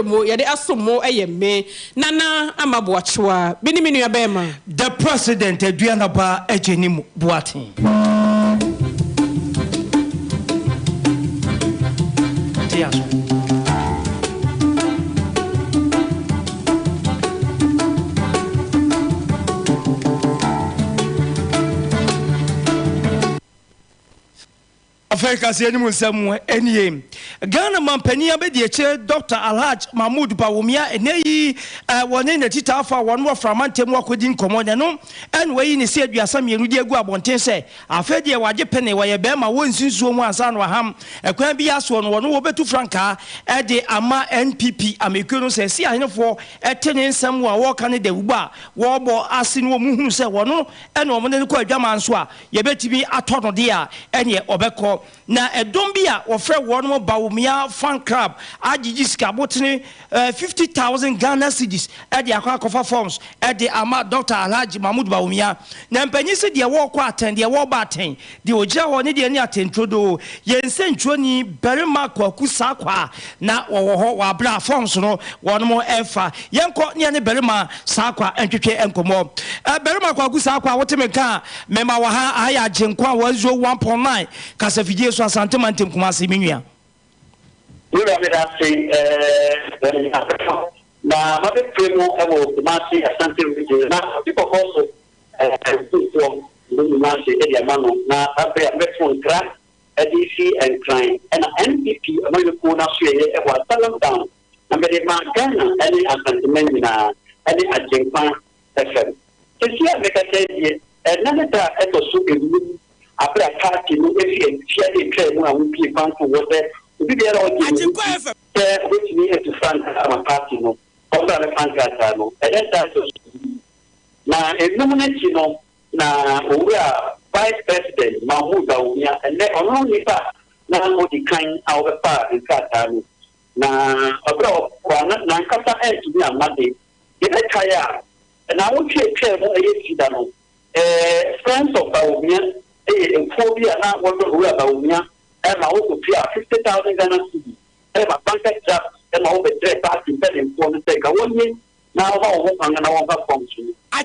mo yede asomo me nana amaboachewa bini minu abema the president ADUANABA AGYENIM BOATENG KASIEBO nsɛm enie Ghana mampania be de che Dr. Alhaj Mahmoud Bawumia eneyi woni na titafa won wo framantem wakodi nkomo ne no enwe ne se aduasa mienu de agu abonten se afede waje pene wo ye be ma wo nsinsuo mu ansa no ham ekwan bi aso no wo betu franka de ama NPP amekuno se si ahenefo etene nsɛm wa wo ka ne de ugba wo bo ase no mu hu se wo no ene wo ne ko adwama nso a ye betimi atɔ de a ene obekɔ na edom bia ofre wonmo Bawumia fan club agigi skabotene 50,000 Ghana cedis e de akwa forms e de ama Dr. Alhaji Mahmoud Bawumia na mpanyi se de wo kwa aten de wo ba aten de ogia ho ne de ni atentrodo yense ntwoni berima kwaku sakwa na wo ho wa bra forms no wonmo efa yenko ne berima sakwa entwetwe enkomo berima kwaku sakwa wotemeka mema wa ha aya AGYENKWA 101.9 kasafidie so asante mantem kumase minua Wura me da say na ma be premo e wo kumase asante minua na people also so no ma say e dia mano na abe phone crack EDC and crime and NPP among ko na so e wa salam down na me de ma Ghana any asante na any AGYENKWA FM so me ka say na meta e to so e après party no efi fia de twa mu a wo pie fan for wo se obi be era o di which me to front am party no all the fan card no e that so na nominate no na owura vice president Mahmoud Bawumia and ono nipa na o di kan a wo pa in card no na abro na nkata e to be amade e be tire na wo twa mu e fi da no friends of Bawumia phobia na what Owura Bawumia and my own 50,000 Ghana cedis and my bank job and my own party in for the sake of 1 year now and our function. I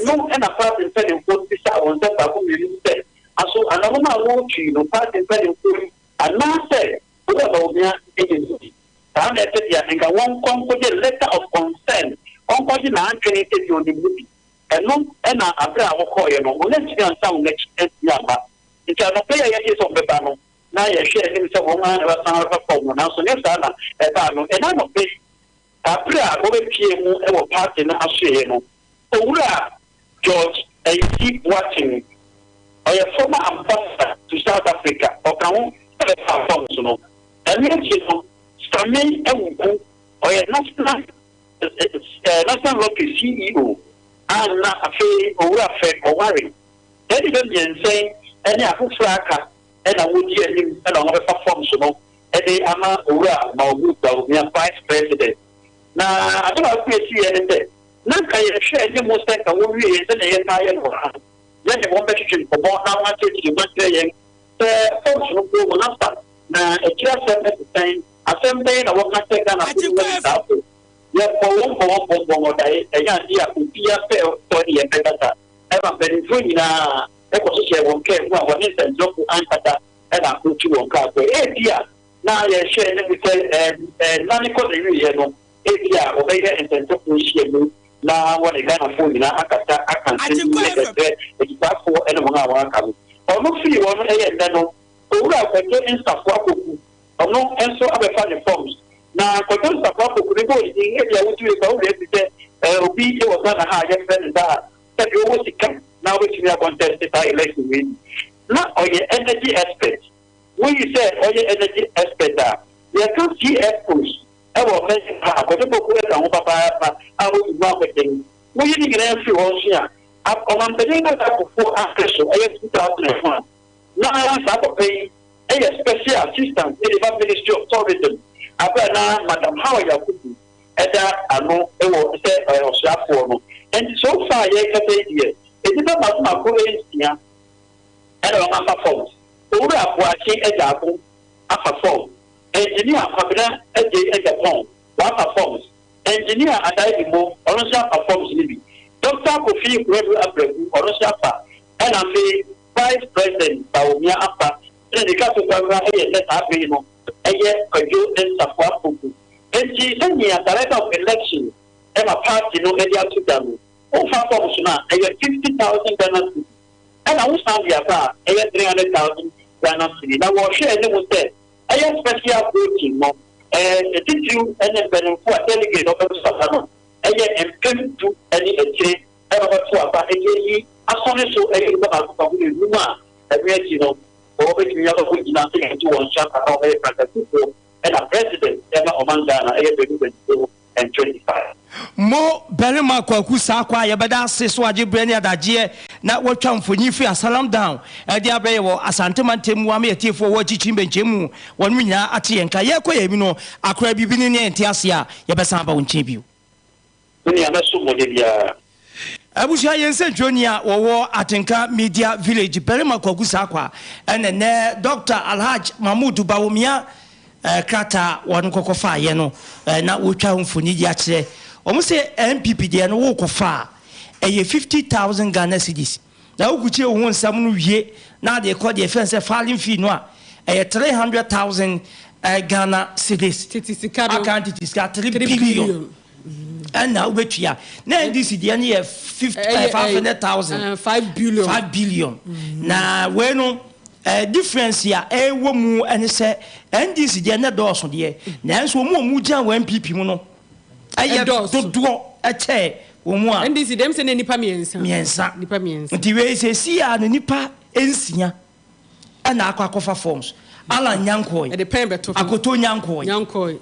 know and a part in selling for this on that so another won't you know part in selling for and now say Owura Bawumia agency. And I think I won't come with a letter of consent on what you are created on the movie. And no, and I call you know, let's get some next year. It can pay a year of the panel. Now you share himself on a phone. Now, so next time, and I'm a bit. After I over PM and party in Australia. Owura George, a keep watching. Or a former ambassador to South Africa, or can have a phone. And you know, Stanley and or a national local CEO. And not a fee or a worry. That is even saying, any of Fraka, and I would hear him and on a functional, and they are not Mahmoud Bawumia vice president. Now, I don't know if you see anything. Now, I share the most like a woman is an entire one. Then the one question for more now, I take you one day, the functional will not start. Now, a just at the time, a same day, I will not take down a yeah, for one, a young dear who be a fair 30 and better. Ever been free now, a position won't care one instant job to answer and I put you on card. Eh, dear, now you're sharing with a non-equal area, dear, obey and send to now what a gun of food in a can see it's back for anyone I want to come. Or no free one, and then over in stuff, or no, and so other funny forms. Now, for those of us who go in the area, which we go be was not a higher than that. That you always come now, which we are contested by election win. Not all your energy aspects. When you say all your energy aspects are, there are 2 key aspects. I will mention how the book and Papa, I will work with them. We didn't get a few here. I'm paying a for access, I have 2001. Now I have to pay a special assistant in the Ministry of Tourism. Abana, Madam, how are you? I know it was that form. And so far, it is about my colleagues here. And I'm a phone. Owura watching a jabu, a phone. Engineer Fabina, a day at the phone. one performs. Engineer AGYENIM also performs maybe. Dr. Kofi Rebu Abrebu also pa. And I'm the Vice President Baumia Apa. Then the Catholic government let happen, you know. Kajo and Safwa Puku. And she sent me a director of election. And a party, no area to them. Oh, performs now. 50,000 Ghana. And I was found the affair. 300,000 Ghana city. Now, we'll share them with them. I have special voting, no. The teaching and then for a delegate of the Safano. And came to any exchange. And about to about a as long as you are a Luma, you know, over the other week, nothing to one shot about a and a president, Emma Omangana, and 25. Mo Berima Kwaku Sakwa, Yabada Siswaji Brenia Daje, not what come for Nifi a salam down, a diabewo, a Santaman Temuami, a tea for what Chimbe Jemu, 1 minute at Yenka Yako, you know, a crabby binin and Tiasia, Yabasamba and Chibu. Abusha Yense Junior or Atenka Media Village, Berima Kwaku Sakwa, and then Dr. Alhaj Mahmoud Baumia. Krata one kokofa yeno na wocha mfuni yache omo se MPP de no wo kofa 50,000 Ghana cedis na wokuche wo nsam no wie na de call the fence filing fee no a 300,000 Ghana cedis account it is 3 billion and now wetua na this de na 500,000 5 billion na we no difference ya wo mu ene se NDC de na do so de na so mu jan wa MPP mu no aye do che wo mu a NDC dem se ne nipa miensa nti we se si ya ne nipa ensia ana akwakofa forms ala nyankoi e de pen beto akoto nyankoi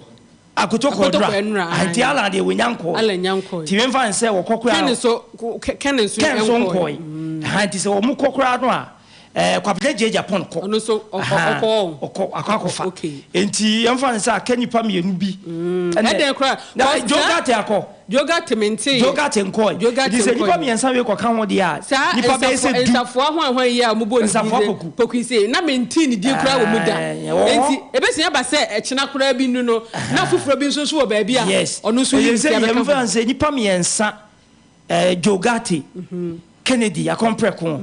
akoto kodra anti ala de wo nyankoi ti we fan se wo kokora ken so nyankoi anti se wo mu kokora no a kwapete je Japan ko no so akwakofa enti yamfa nsa kanipa mienu bi eden kra jogate akọ jogate mente jogate nkoi dise nipa miensa we ko kan ho de a nipa be se du nsafo ahwan yi a mubo ni poku se na menti ni di kra wo mu da enti ebesi aba se ekina kra bi nu no na fufuro bi nso so wo ba bia ono so yi se yamfa nsa nipa miensa jogate Kennedy akompreko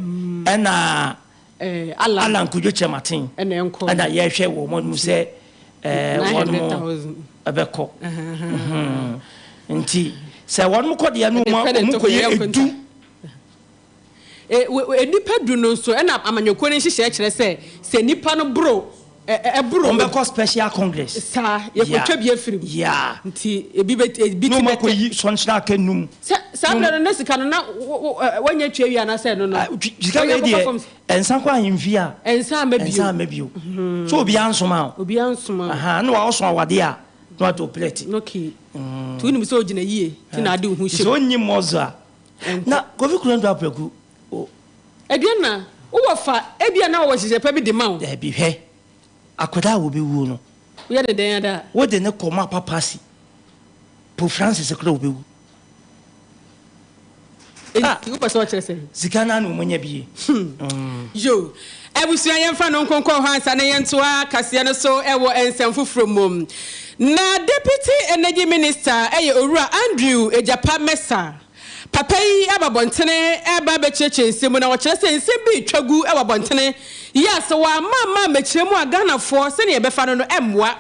na Alan Kujo Chematin and I share woman who say 100,000 abeko. Nti say one more the anu do nipa du no so na amanyoko ne hihye kire se nipa no bro bro on special congress sa ye ko twa bi afirim nti ebi no mako yi sonchina kanum sa bla no sika no na wanya twa wi ana se no sika we die ensa kwa himfi a ensa mabio so obi ansoma aha no wa oso awade a no to plate okay tu ni so gina yie ti na ade hu hye so nyi moza na kofi kurando apreku ebia na wo fa ebia na wo hye pa bi de ma wo e bi hwe akoda wo be wu no wo de den ada wo de ne koma papasi po Francis ekro wo be wu you pass what you say zikana no munya bi yo ebusuan yemfa no nkonko hansa na yentoa kase no so ewo ensem fufuromom na deputy energy minister owura Andrew Ejapa Mesa papa yi ababontene eba becheche nsem na wo kire se nsem bi twagu ababontene yes wa mama mechiremu Ghana for se ne befa no emwa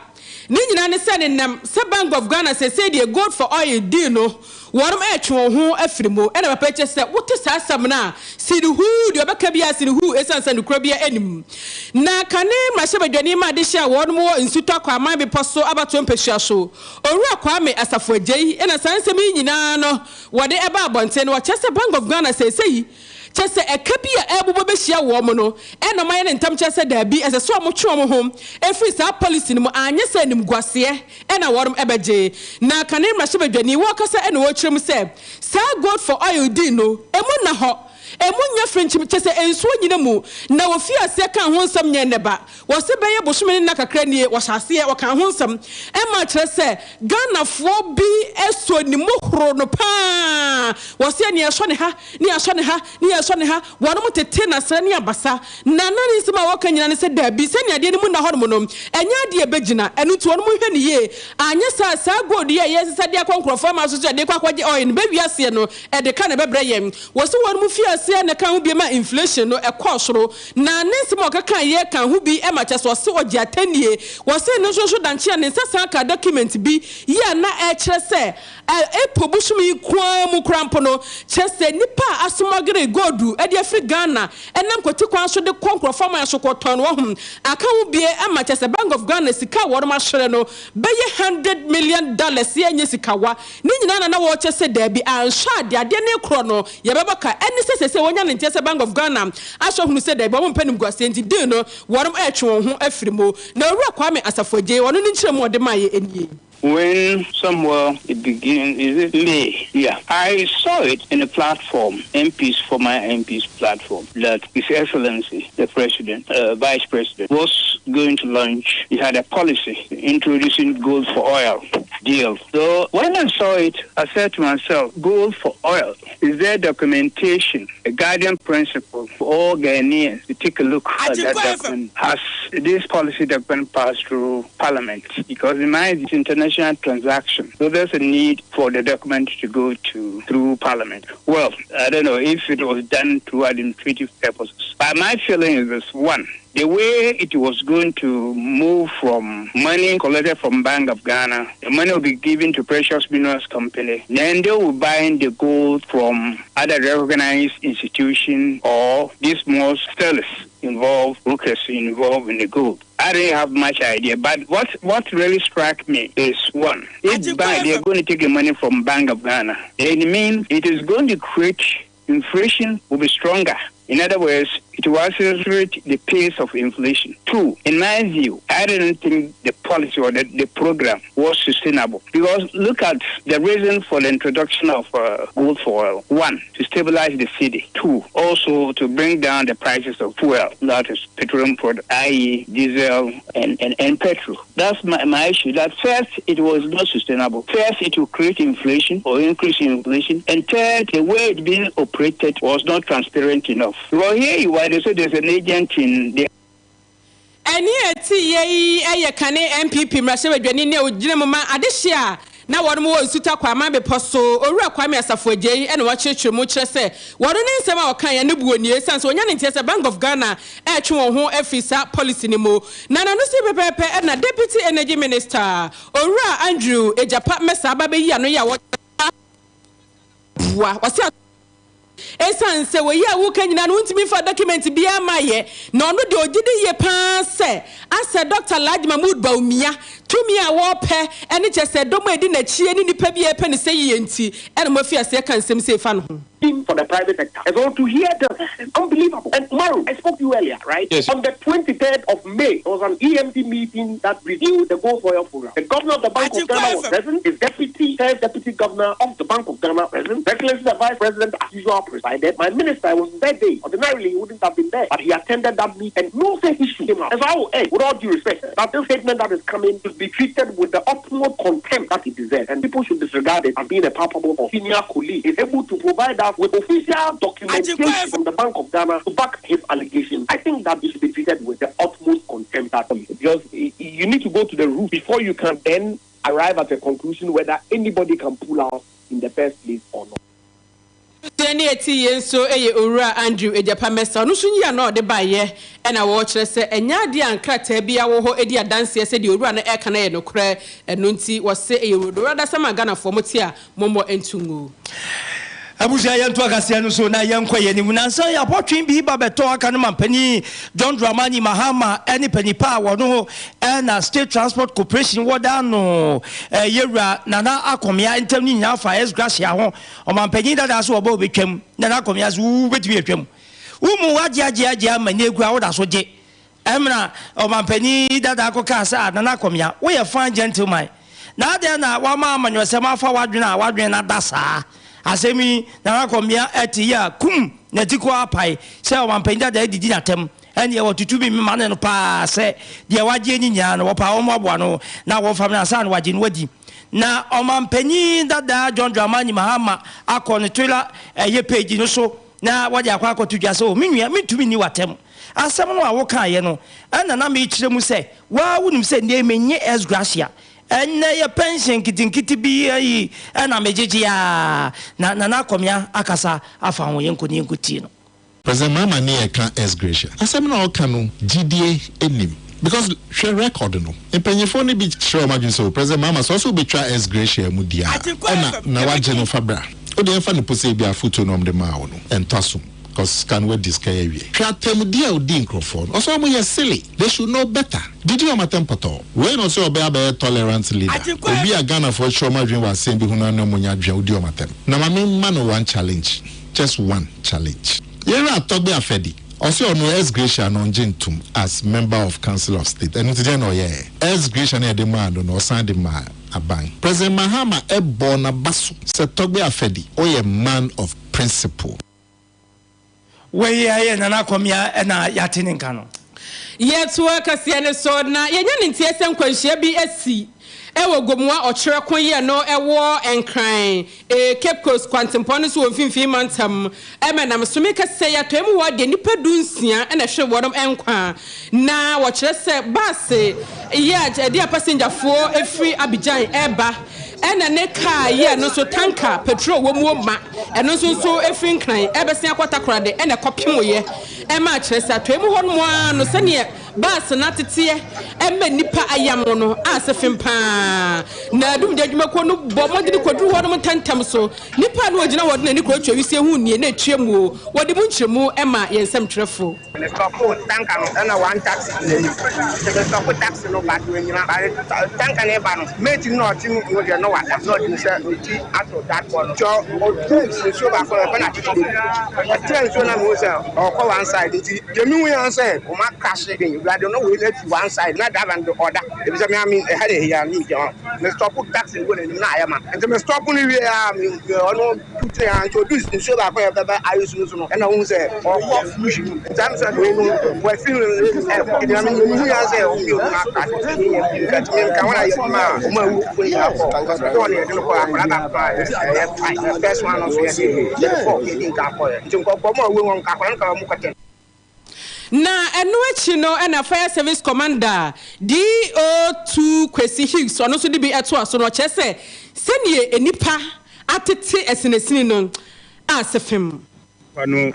ni nyina ne se ne nam se Bank of Ghana se the gold for oil deal no warum etwo ho afirimo e na papa che se wote sa asam na sidi hu de obeka bia sidi hu esansa ne kura bia anim na kane mahye ma de hia wonom wo nsuto kwa man be poso abato mpehua so owura kwa me asafo agei e na sansem nyina no wode eba abonte no che se Bank of Ghana se sei chese ekabia ebubo behia wo mo no e no maye ne ntam chese da bi ese so mo twe mo hom efri sa policy no anye se nim gwase e na worom ebeje na kane mahye badwani wo kasa e no wo kyerem se sa gold for oil di no emu na ho Emunya French chese enso nyina mu na wo fia se kan ho nsam nya neba wo se beye bosome na kakra nie wo hyase wo kan ho nsam e ma kire se Ghana fo bi eso ni mu horo no pa wo se ne eso ne ha ne eso ne ha ne eso ne ha wo no tete na sra ne abasa na nani sema wo kan nyina ne se da bi se ne ade ne mu na horo mo no enya de begina enu to no mu hwe ne ye anya sa gold ye yesesa de akonkrofo ma so de kwakwaje oil be wiase no e de ka na bebre yem wo se wo no mu fiase ne kan ho bi ma inflation no e kosoro na nesi mo kaka ye kan ho bi e ma che so se oje atanie wo se no so danche ne sasa ka document bi ya na e kire se e pobusumi kwa mu krampo no che se nipa asomagere gold e de afri Ghana enam kwoti kwan so de konkrofo ma so koton wo hum aka ho bi e ma che se Bank of Ghana sika wo ma hwere no be ye $100 million ye nye sikawa ni nyina na wo che se da bi ansha de ade ne kro no ye bebaka eni se wonya ne ntia se Bank of Ghana asho hunu se da bi wo mpanim guase nti de no worum e twe wo ho afirimo na owura Kwame Asafoje wono ni nkyeremo de maye enie. When somewhere it begins, is it May? Yeah. I saw it in a platform, my MP's platform, that His Excellency, the President, Vice President, was going to launch. He had a policy introducing gold for oil deal. So when I saw it, I said to myself, gold for oil, is there documentation, a guiding principle for all Ghanaians to take a look at that document? Has this policy document passed through Parliament? Because in my view, it's international transaction. So there's a need for the document to go through Parliament. Well, I don't know if it was done through administrative purposes. But my feeling is this: one, the way it was going to move from money collected from Bank of Ghana, the money will be given to Precious Minerals Company. Then they will buy the gold from other recognized institutions or these small sellers involved, brokers involved in the gold. I didn't have much idea, but what really struck me is one: if they're going to take the money from Bank of Ghana, it means it is going to create inflation will be stronger. In other words, it will accelerate the pace of inflation. Two, in my view, I didn't think the policy or the program was sustainable. Because look at the reason for the introduction of gold for oil. One, to stabilize the city. Two, also to bring down the prices of fuel, that is petroleum product, i.e. diesel and petrol. That's my issue. That first, it was not sustainable. First, it will create inflation or increase in inflation. And third, the way it's being operated was not transparent enough. Well, here you are, they say there's an agent in the Any ye kane MPP mrashe dwani ne ogire mama adehia na won mo nsuta kwa ma be poso owura Kwame Asafoje e na wa chechwe mu kire se won ne nsem a wakan ya ne buonie sanso onya ne ntie se Bank of Ghana e twe won ho afisa policy ni mo na no se pepepe e na Deputy Energy Minister owura Andrew Ejapa Mesa aba yi ano ya wa wasi esan se we ya wo kanyina no ntimi fa document bia maye na ono de ogide ye pa se ase Dr. Alhaji Mahmood Bawumia tumi a wo pe ene chese domo edi na chie ni nipa bia pe ne se ye nti ene mo fi ase kan sem se fa no for the private sector. And so to hear this, unbelievable. And Maru, I spoke to you earlier, right? Yes. On the 23rd of May, there was an EMD meeting that reviewed the Gold for Oil program. The governor of the Bank of Ghana was present. His first deputy governor of the Bank of Ghana present. Excellency the Vice President, as usual, presided. My minister was that day. Ordinarily, he wouldn't have been there, but he attended that meeting, and no say issue came out. And so I will end, with all due respect, that this statement that is coming should be treated with the utmost contempt that it deserves, and people should disregard it as being a palpable or senior colleague. He's able to provide us with official documentation from the Bank of Ghana to back his allegations. I think that it should be treated with the utmost contempt. Because you need to go to the root before you can then arrive at a conclusion whether anybody can pull out in the first place or not. So owura Andrew Ejapa Mesa no so nya no de baye e na wo kire se enya de ankrata bia wo ho edi adanse se de owura na e kana ye no kure eno nti wo se owura da sama Ghana fo moti a mommo entungu Abuja yantu akasia no so na yankwa yenim na nsa ya potwen bi ba beto aka no mampani John Dramani Mahama eni panipa wono na State Transport Corporation woda no yewura nana akomia entam ni nya fa esgracia ho o mampani dada so oba obetwam nana akomia so betumi etwam umu waje amani egu a woda so je emra o mampani dada akoka sa nana akomia wo ye fan gentleman na de na wa ma amanyo se ma fa wadwena na dasa asemi na akomia eti ya kum na tiko apai se o mampenda da didi natem ene wo tutubi me mane no pa se de waje nyinya no wo pa wo mobo no na wo fam na sa no waje no wadi na o mampanyi dada John Dramani Mahama akọ Twitter ye page no so na waje akwa akotudwa so menua mentumi ni watem asem no a wo kan ye no na me kire mu se wa wonim se ne menye esgracia enne ye pension kitinkiti bi yi na mejeje ya na komia akasa afa ho yenkoni yenkuti no President Mama ne kan esgracia asem no kan no GDA enim because she record no empenyefo ne bi show imagine so President Mama so be try esgracia mu dia na waje no fabra o de fa no pose bi afoto no de ma wo no entaso because can we discuss here tratem dia o din crofon also mo silly they should know better did you matter poto we no say obe tolerant leader obi a Ghana for sure ma dwen wa sem bi hunu na mo nya dwen odi o matter na ma me man one challenge just one challenge yera tobe afedi also no esgracia no ngentum as member of Council of State and today no yeah esgracia na de ma do no san de ma aban President Mahama ebo na baso se tobe afedi o ye man of principle we ya na komia na yatene nka no yeto akasie ne so na yenya ne ntie se nkwanhia bi asi ewo Gomoa Okyereko ye no ewo enkran Cape Coast Kwantimpon so mfimfim mantam emenam so meka se ya to emu wo de nipa dunsia na hwe wodom enkwa na wo kyerɛ se base ya de passenger fo efri Abidjan eba ena ne car ye no so tanker petrol wo mu ma eno so efri nkran ebesia kwatakorade ena kopim ye ema kyerɛ se to emu hɔ no no se ne bas na tete ema nipa ayam no asefim pa na dum de adwuma ko no bo mo de koduru ho no tantam so nipa no ogina wode na ni ko atwa wisie hu nie na atwemu wode mu nkyeremu ema yensem twerefo le stop tanka no na one taxi le stop taxi no ba do nyina ba tanka ne ba no meti no ti no de no wada no de se oti ato that one jo o train so ba ko na ti train so na mo se o ko one side nti jemi hu yan se o ma crash again you do no we let one side na that and the other e be say me I mean e ha de here ni me stop taxi go na na ayama nti me stop ni we me ono put and introduce ni so ba ko e be ayi so no e na hu se o ko fusion nti say we no we feel e I mean hu yan se o mi o na crash ni nti me ka wana ye ma o ma wu ko ni afọ to ni e no ko akora ka pa e first one of ye for e ka ko nti ko mo we won ka akora ka mu ka na enu echi no na fire service commander DO2 Kwesi Higgs ono so de bi eto aso no chese senie enipa atete esenesini no asefem no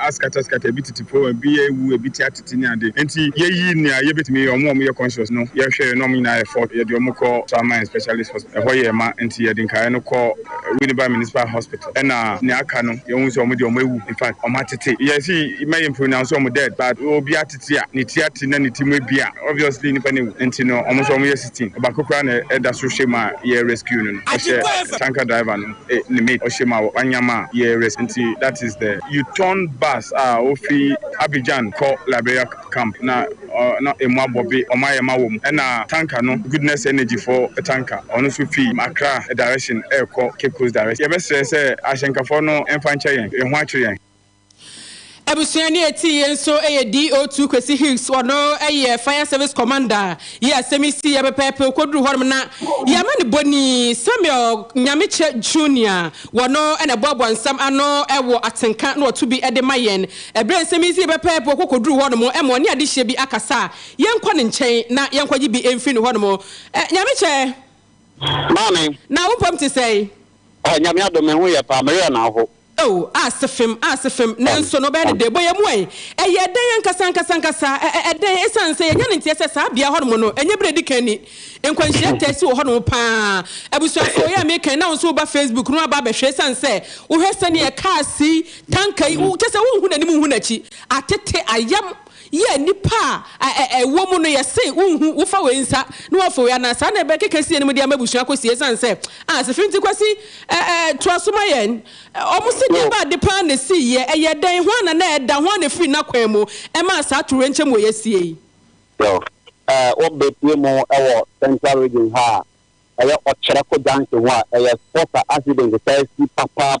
askata bititi pro bi ewu ebiti atiti ade enti yeyi ni a yebetimi omo ye conscious no ye hwe no na e for ye de omo ko trauma specialist hospital ho ye ma enti ye de nkai no ko Winneba Municipal Hospital na ne aka no ye hu so omo de omo ewu in fact omo atete ye see may pronounce omo dead but obi atete a ne tiati na ne timu bia obviously ni pa ne enti no omo so omo ye 16 ba kokra na e da so shema ye rescue no o she tanker driver no ne mate o shema anyama ye rescue enti that is the Youtong bus ofi Abidjan ko Liberia camp na emwa bobe omayema wom na tanker no goodness energy for a tanker ono so fi Accra direction e ko Cape Coast direction ye be say ahyenkafo no emfa yen ehu akire yen Abusuani eti yenso DO2 Kwesi Higgs ono fire service commander ye asemisi ye pepe koduru horm na ye mani boni Samuel Nyamiche Junior wono ena bobo nsam ano ewo atenka na otu bi ede mayen ebre asemisi ye pepe koduru horm emo ne ade hye bi akasa yenkwa ne nchen na yenkwa gi bi emfi ne horm Nyamiche mami na wo pom ti say nyame adome hu ye pa Maria na ho oh asefem nanso no be de boye mu eye den nkasa den esan se yenya ntie se sa bia hono no enye bredi kani enkwanhia tesi wo hono pa abusuafo ya me kan na nso ba Facebook no aba be hwe san se wo hwese ne kasi tankai wo tese wo hu nanim hu nachi atete ayam ye nipa wo mu no ye se unhu wo fa we nsa no wafo ya na sa na be kekesi ne mu dia mabusua kosi san se asefim ti kwasi troasoma yen omusi de ba de plan ne si ye den ho na eda ho na free na kwan mu e ma sa turo nchem wo yesie yo wo betie mu ewo central region ha Okyereko junction ho e sport accident say si papa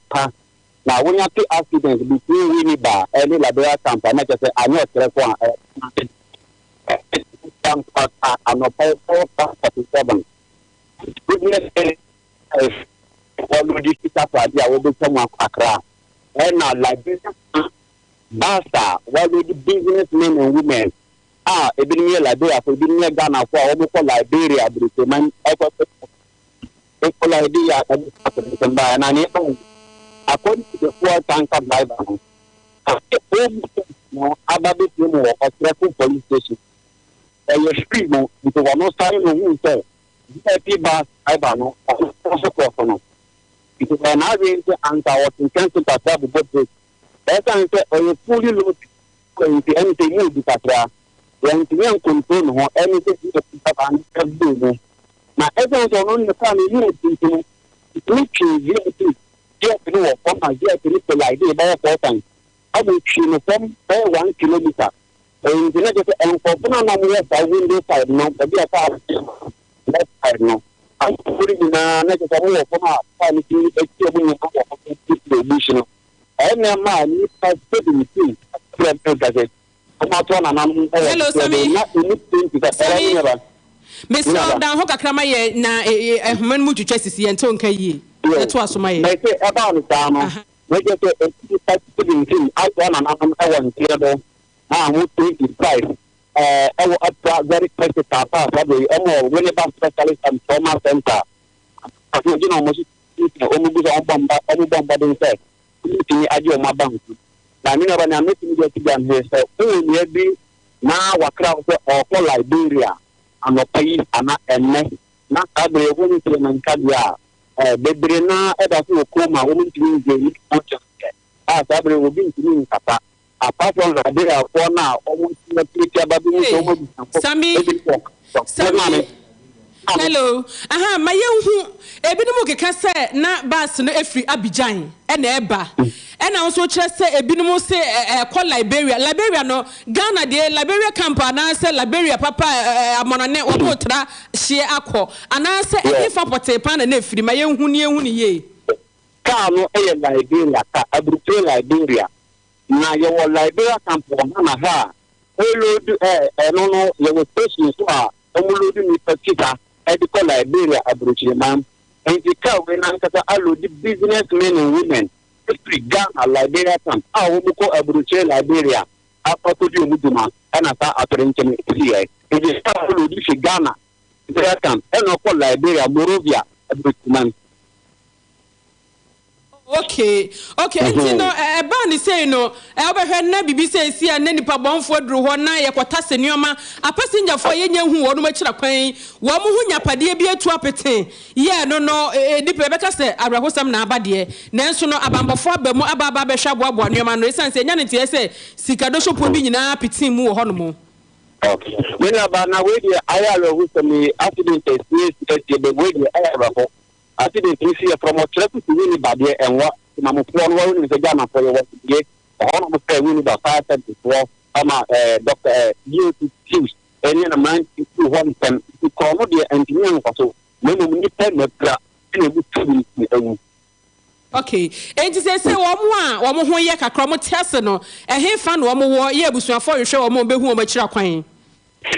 Now, when you have accidents between Winnie Bar and Liberia camp, and I just say, I know it's I'm a 47. Goodness, already I will be someone Accra. And now, Liberia, Basta, what will the businessmen and women? It been near Liberia, for being near Ghana for almost Liberia, but it's a man, idea, and I know. According to the four tanker driver, Ababe Gomoa Okyereko police station. A street no, because we're not starting on who say, bus driver no, also cross no. Because we're not going to answer what intends to pass the boat. That's why I say, you fully load into anything new because when you control no anything you can do. Now, everyone's on the family, you need yes, no, from my dear people idea by a person. I will choose from 1 kilometer. And the next and for I window side no, but be a car left side no. I'm putting in a next from our family exhibition. And a man needs to put in the I'm not one and I'm hello, Sammy. Mr. Dan Hokakrama na a human mutu chassis and tonka ye. That's what my say about the town. We just I want an theatre. I would take his price. I will attract very expensive car pass. Probably when about specialist and trauma center. I think you know, almost on bomba, any bomba inside. I do my bank. Now, when I'm making the again here, so maybe now what crowd or for Liberia and the pays and not every woman to Mancadia. Bebrena eda so koma women to the as every will be to Kata. Apart from Liberia for now, almost the picture baby Sammy. Hello. Aha, my young Ebinum keka say na bus no efri Abidjan e na eba. E na so kire say Ebinum say call Liberia. Liberia no Ghana de Liberia camp na say Liberia papa amonane obo tra hye akọ. Ana say e fa pote pan na efri my young ni ye. Ka no e Liberia ka abruto Liberia. Na ye wo Liberia camp na ha. Olo no ye wo station so a omolo di ni pakita Edical Liberia abroad, ma'am, and the cow when I allow the businessmen and women to Ghana, Liberia, and our Muko abroad, Liberia, after to do Muduma, and I thought after intimate here. It is Ghana, there come, and of Liberia, Morovia, abroad, ma'am. Okay, you know, a band is saying no, I heard Nabi say, see, and then the Pabon for Drew one night, a Quatasenioma, a passenger for any who want much a quain, one who yapadia be a twapete. Yeah, no, the Rebecca said, I was some nabadie, Nancy no abamba for Bemo Ababa Shabwa, one your man, and say, Yanity, say, Sikadosho Pubina, Pitim, more honomo. Okay, when about now, I are with me, accident is the way I have. I didn't see from a trip to Winnie Badia and what Namukuan is a Ghana for your work. All of the Winnie Badia 5 Dr. Youtong, and a man to 1 10 to call the engineering so when we tell the okay, and to say one more yak a chromotasano, and he found one more year was for you show a more who much quain.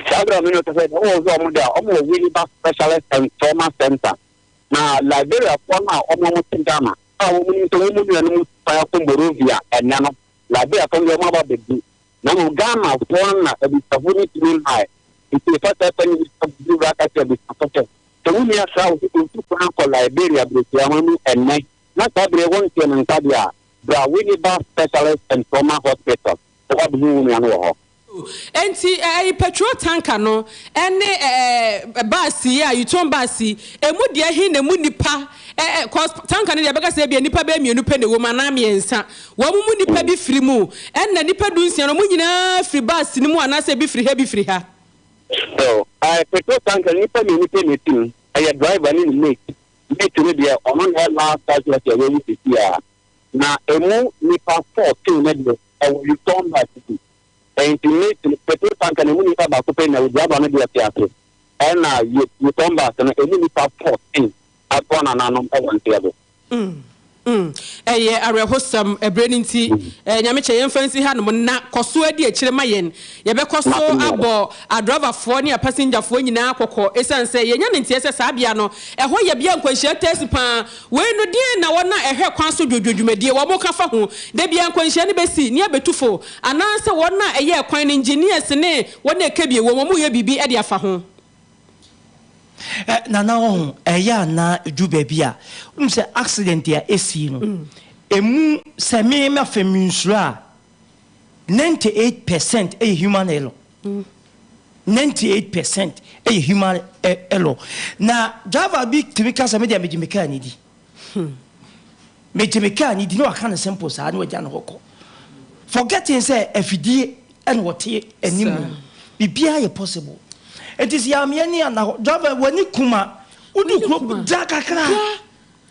Sabra minutes said, oh, really specialist and trauma center. Now, Liberia, for now, almost in Ghana. Our women to women fire from Morovia and Nano. Liberia from your mother baby. Now, Ghana, one a bit of women to mean high. It's the first time we have to do that at the bit. So, we are south to for Liberia, Brazil, and night. Not every one can in Tadia. There are really bad specialists and trauma hospitals. So, what do you know? And see a petrol tanker no and basi ya Youtong basi emu dia hi na mu nipa cause tanker no dia beka say bia nipa be mienu pe ne wo mana miensa wo mu nipa bi firi mu en na nipa dunsia no mu nyina firi basi ni mu anase bi firi ha so petrol tanker nipa mienu pe ne tin ay driver ni mate no dia ono na last time like we wi tia na emu nipa 14 na dia Youtong basi and to make the petrol tank and money about to pay now, we have another theatre. And you come back and a minute 14 at one and one theatre. And eye arehosam ebreninti nyameche yemfansi ha no na koso adi akire mayen ye be koso abo adriver fo ne passenger fo nyina akokọ esanse yenya ne ntie se saabia no eho ye bia nkwanhia tesi pa we no die na wona ehwe kwan so dwodwodwumadie wo mo ka fa ho de bia nkwanhia ne besi ne abetufo ananse wona eye kwan engineers ne wona ekebie wo mo ye bibi e de afa ho Nana on eya na edu bebia se accident ya esi no emu se me ma feminsura 98% a human error 98% a human error na driver bi timika se me dia mejimeka ni di mejimeka ni di no aka na simple sa na waja no hokọ forgetting say afidie and what anim bibia ye possible. It is Yamiani and driver when you kuma, would you cook Dakakra?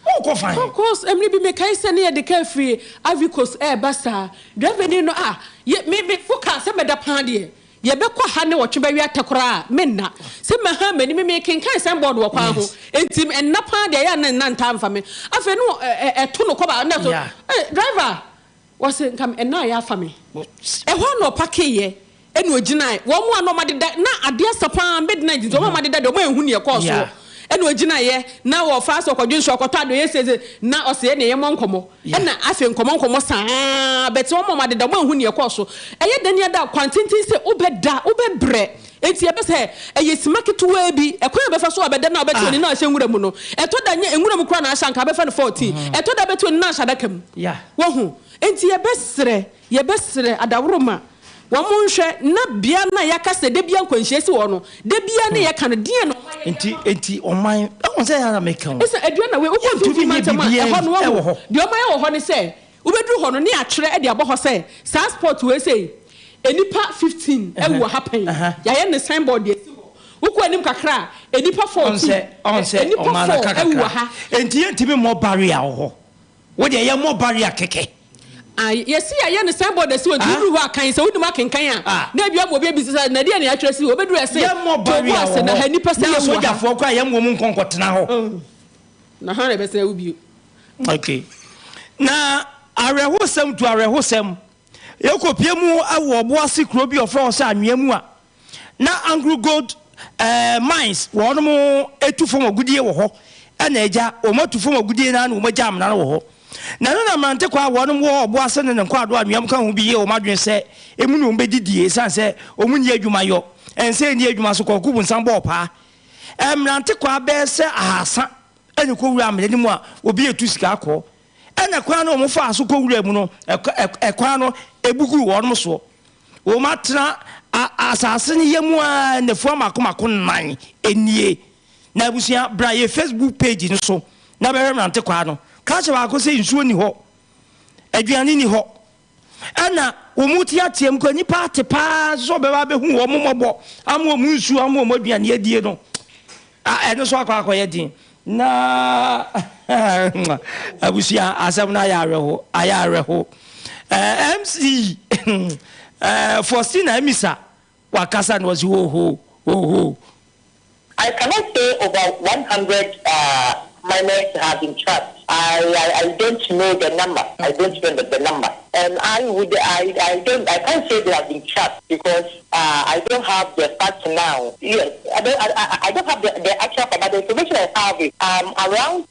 Oh, fine. Of course, Emily be make I send near the carefree, Avicos air basta, driving no yet maybe focus some of the party. Yabeko Hane or Chibaria Takra, Menna, some Mahaman making kind of board walk out, and Tim and Napa, they are none time for me. I feel no a tunnel cover, driver wasn't come and now for me. A one no packet. Enu ojina wo mu anoma de na ade asapa midnight zo mama de da mo ehunu ye course wo enu ojina ye na wo fa so kwadun so kwoto ado ye seze na ose ne ye monkomo na afi nkomo saa beti wo mama de da mo ehunu ye course eye dani ada kwantintin se obeda obebre enti ebe se eye simaketu wa bi ekwan be fa so obeda na obeti oni na ahye nwura mu no eto da nya enwura mu kra na ahya nka be fa no 14 eto da beti oni na ahya dakam wo hu enti ye besre adaworoma wamunhwe na bia na yakase de bia nkwanhye si wo no de bia ne yaka no de no enti oman won say ya make kan esa aduana we ukwantu mantama ho no wo de oman wo ho ne say ubedru ho no ne akere de abo ho say transport we say enipa 15 e wo happen ya ye ne signboard de si ho ukwanim kakra enipa 14 on say oman kakra e wo ha enti me mo barrier ho wo de ye mo barrier keke yes, I understand what the so do work kind so do can na bia mo be say na dia na ya twere si obedu ese na hani pese ya soja fo kwa ya mo nkonkotena ho na ha na be say ubi okay na arehosem to arehosem yekopie mu awo oboase kro bi ofo so anwea mu a na Anglo Gold mines won mo etufo magudie wo ho na eja o matufo magudie na na o majam na wo ho na no na mante kwa wonum wo obo ase ne nkwa ado anwam ka ho bi ye o madwen se emu no mbedidie san se o munyi adwuma yo ense ni adwuma so kokubu nsan bo pa emrante kwa be se ahasa ene ko wura amene mu a obi etu sika akọ ene kwa no mo fa so ko wura mu no ekwa no ebugu wonum so o matra asase ne yemu a ne fo makomako nan enie na busia braye Facebook page no so na be emrante kwa no kache ba ko se nsuo ni ho aduane ni ho ana omuti atiem ko nipa tepa so be ba be hu wo momobo amo mu nsuo amo aduane adie no eno so akwa ye na abusia asem na ya areho MC Faustina Emisa wakasa no was ho I cannot say over 100 miners have been trapped. I don't know the number. I don't know the number. And I can't say they have been trapped because I don't have the facts now. Yes, I don't have the actual fact, but the information I have is around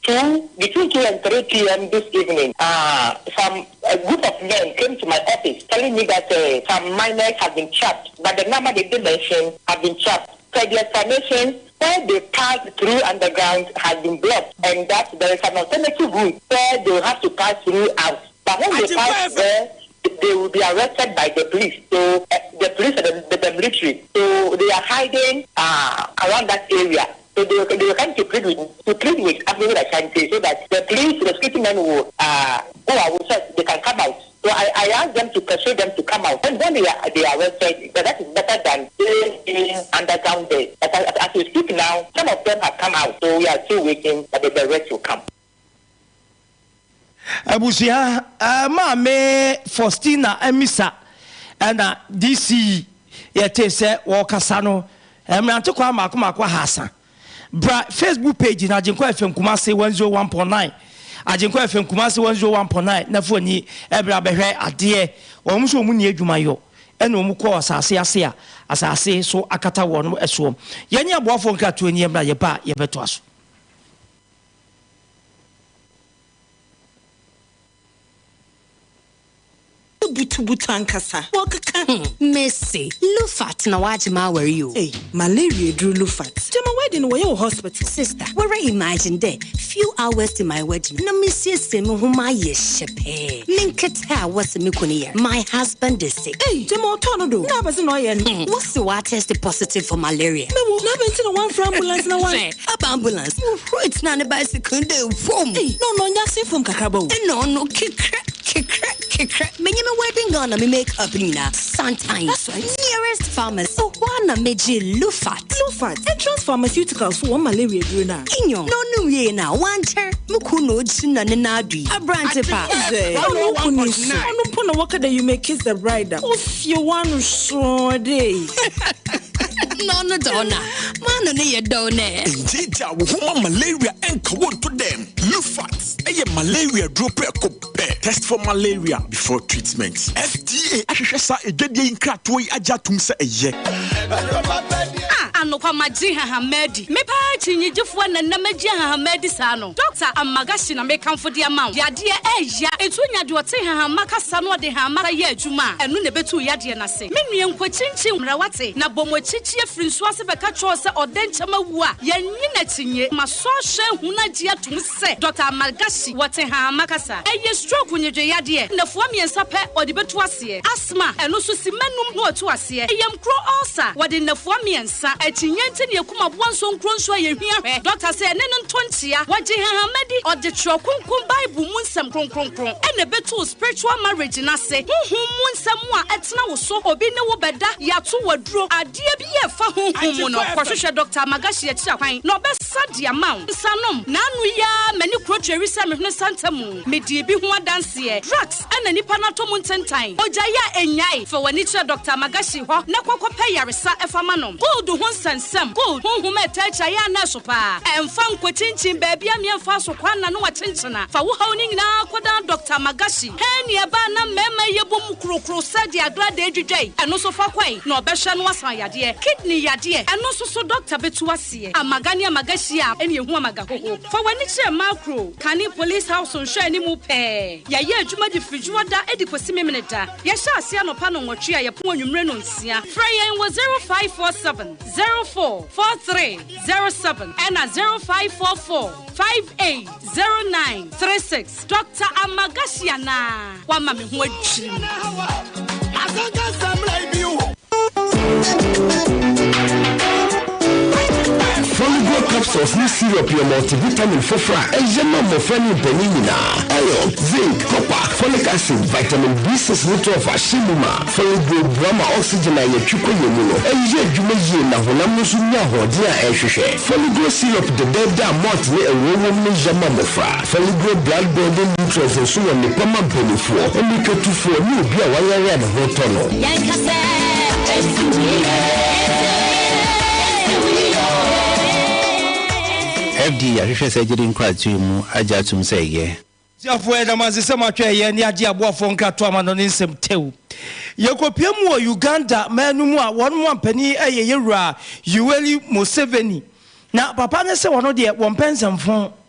between 2 and 3 p.m. this evening, a group of men came to my office telling me that some miners have been trapped, but the number they did mention have been trapped. So the explanation where they pass through underground has been blocked, and that there is an alternative route where they will have to pass through out. But when they pass there, they will be arrested by the police. So the police and the military. So they are hiding around that area. So they will come to plead with Abdul Ashanti so that the police, the security men will they can come out. So I asked them to persuade them to come out. And when they are arrested, that is better than being underground there. But as we speak now, some of them have come out. So we are still waiting that the rest will come. Abusia, Mame Faustina Emisa, and DC, yete se wakasano, Emranto kwa makuma kwa hasa. Bra Facebook page na AGYENKWA FM Kumasi 101.9. AGYENKWA FM Kumasi 101.9 na foni ebra behwe ade omu so mu ni adwumayo ene omu ko asase ase a asase so akata wono eso yenye aboafo nka to ani emra ye ba ye beto aso Butankasa. Messi, Lufat na wajima were you? Hey, malaria drew Lufat. To my wedding were your hospital. Sister, where I imagine there, few hours to my wedding. No Mrs. Sim whom I shepe. Linketa was a mikunia. My husband is sick. Hey, Jemo Tornado. Nabas no yen. What's the water tested positive for malaria? No, never one for ambulance no one. Up ambulance. It's not a bicycle foam. Hey, no, yasi from Kakabo. No, kick. Menyeme wedding gonna me make up nina. Sometimes that's right. Nearest pharmacy. Oh, wanna meji Lufat. Entrance pharmaceuticals for one malaria druna. Inyo. No ye na. One chair. Mukuno china nenadi. A branch pa. No puna waka that you may kiss the bride. If you want to show day. No, donna. Man, no, you don't. Indeed, malaria and cold to them. Lufat. A malaria dropper test for malaria before treatment. FDA ashesa egede inkrato ajatum se eye. Anokwa maji Hamedi. Me pa chinyejefo na namaji Hamedi sa no. Dr. Amagashi na me kamfo de amount. Yade eya etunya de ote hamaka sa no de hamaka ye adwuma. Enu ne betu yade na se. Me nue nkwachinchin mrawate na bomochichi afiri nso ase beka cho se odenchama wu a yenyi na tinye maso hwe hunaji atum se. Dr. Amagashi wote hamaka sa. Eye stroke nyedwe yade na fo miensa pe ode betu ase. Asthma enu so simanum no otu ase. Eyam kro ulcer wode na fo miensa chinyente ne yakuma bonso nkronso ayehia hwe doctor say ne ntontia waje Hamedi or the trokunkum bible munsam kronkronkron ene beto spiritual marriage na se honhom munsam a etena wo so obi ne wo beda yato waduro ade bi ye fa honhom no kwahwehwe doctor Magashi ya kira kwan no besa dia maw sanom na anu ya mani krotweri se mehne santamu medie bi ho adanse drugs ene nipa na to muntentan oja ya enyai fa wani kira doctor Magashi ho na kwakwape yaresa efama no gold ho sansam gold honhom etacha ya na so pa emfa nkwachinchin baby amiemfa so kwana no wachinchina fa wo haw ni nyina koda Dr. Magashi he ne ba na mema yebom krokro sadi agrada edwedwai eno so fa kwai na obehwe no asan yade kidney yade eno so Dr. betu ase amagani Magashi a ene ehu amaga hoho fa wani kire macro kani police house on hwe ni mu pe ya ye adwuma di frijuwa da edi kosi memeneda ya sha ase anopa no nwotwe a ye po anwumre no nsia frayen was 0547 044307 and 0544580936 Dr. Amagasiana wa mami ho adwiri Foligo capsules ni syrup your multivitamin fofra ejema mo fani penina iron zinc copper folic acid vitamin B6 nutrient shimuma Foligo brama oxygen ya chuko yemuno eje dwumeje na honam no sunya hode a ehwehwe Foligo syrup de beda malt ni ewowo ni jema mofra Foligo blood building nutrients so won ne pama benefo omikatufo ni obi a wayare na hotono yankase FD ahwehwe AGYENKWA tumu ajatum seye Tiafo eda mazise matwe ye ni agi aboafo nkrato amano ne nsem tew Yekopiam wo Uganda manumu a wonmo ampani eye yewura Yoweri Museveni na papa ne se wono de won pensemfo